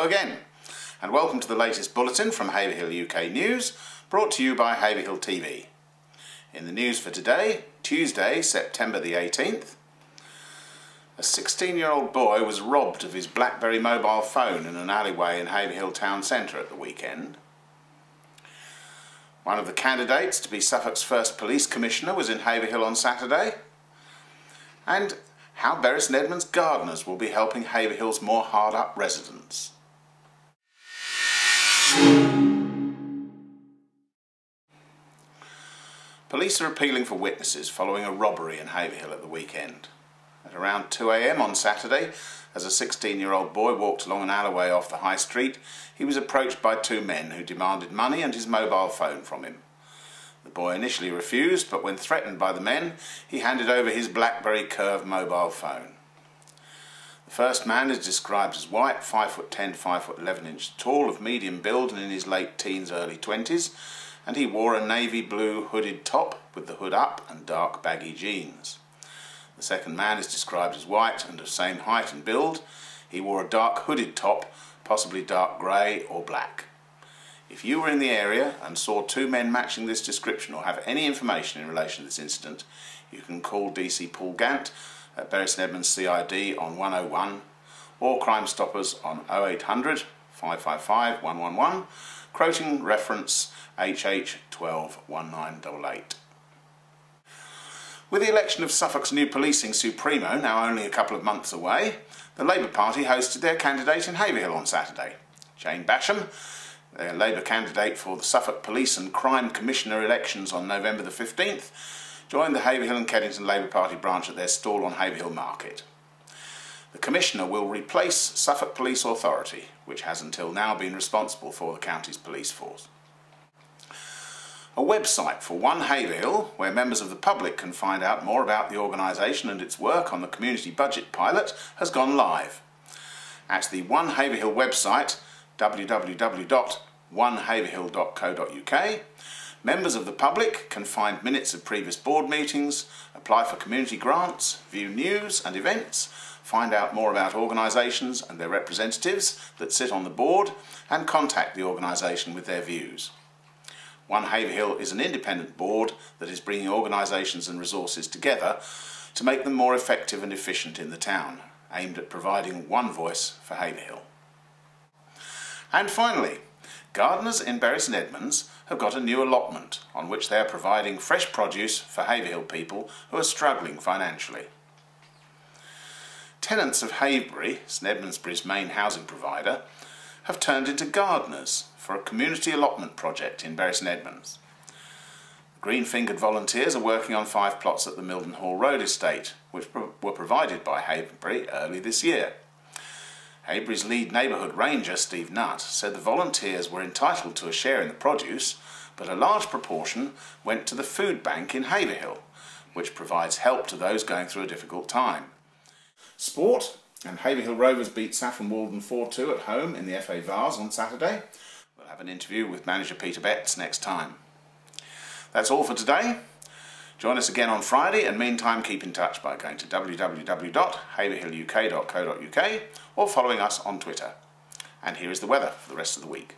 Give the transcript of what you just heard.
Hello again, and welcome to the latest bulletin from Haverhill UK News, brought to you by Haverhill TV. In the news for today, Tuesday, September the 18th, a 16-year-old boy was robbed of his BlackBerry mobile phone in an alleyway in Haverhill Town Centre at the weekend. One of the candidates to be Suffolk's first police commissioner was in Haverhill on Saturday. And how St Edmunds gardeners will be helping Haverhill's more hard-up residents. Police are appealing for witnesses following a robbery in Haverhill at the weekend. At around 2 AM on Saturday, as a 16-year-old boy walked along an alleyway off the high street, he was approached by two men who demanded money and his mobile phone from him. The boy initially refused, but when threatened by the men, he handed over his BlackBerry curved mobile phone. The first man is described as white, 5'10", 5'11" tall, of medium build and in his late teens, early 20s, and he wore a navy blue hooded top with the hood up and dark baggy jeans. The second man is described as white and of same height and build. He wore a dark hooded top, possibly dark grey or black. If you were in the area and saw two men matching this description or have any information in relation to this incident, you can call DC Paul Gant at St Edmunds CID on 101 or Crime Stoppers on 0800 555 111, quoting reference HH 121988. With the election of Suffolk's new policing supremo now only a couple of months away, the Labour Party hosted their candidate in Haverhill on Saturday. Jane Basham, their Labour candidate for the Suffolk Police and Crime Commissioner elections on November the 15th, joined the Haverhill and Keddington Labour Party branch at their stall on Haverhill Market. The Commissioner will replace Suffolk Police Authority, which has until now been responsible for the county's police force. A website for One Haverhill, where members of the public can find out more about the organisation and its work on the community budget pilot, has gone live. At the One Haverhill website, www.onehaverhill.co.uk, members of the public can find minutes of previous board meetings, apply for community grants, view news and events, find out more about organisations and their representatives that sit on the board, and contact the organisation with their views. One Haverhill is an independent board that is bringing organisations and resources together to make them more effective and efficient in the town, aimed at providing one voice for Haverhill. And finally, gardeners in St Edmunds have got a new allotment on which they are providing fresh produce for Haverhill people who are struggling financially. Tenants of Havebury, St Edmundsbury's main housing provider, have turned into gardeners for a community allotment project in St Edmunds. Green-fingered volunteers are working on 5 plots at the Milden Hall Road estate, which were provided by Haverbury early this year. Haverbury's lead neighbourhood ranger, Steve Nutt, said the volunteers were entitled to a share in the produce, but a large proportion went to the food bank in Haverhill, which provides help to those going through a difficult time. Sport, and Haverhill Rovers beat Saffron Walden 4-2 at home in the FA Vase on Saturday. We'll have an interview with manager Peter Betts next time. That's all for today. Join us again on Friday, and meantime keep in touch by going to www.haverhilluk.co.uk or following us on Twitter. And here is the weather for the rest of the week.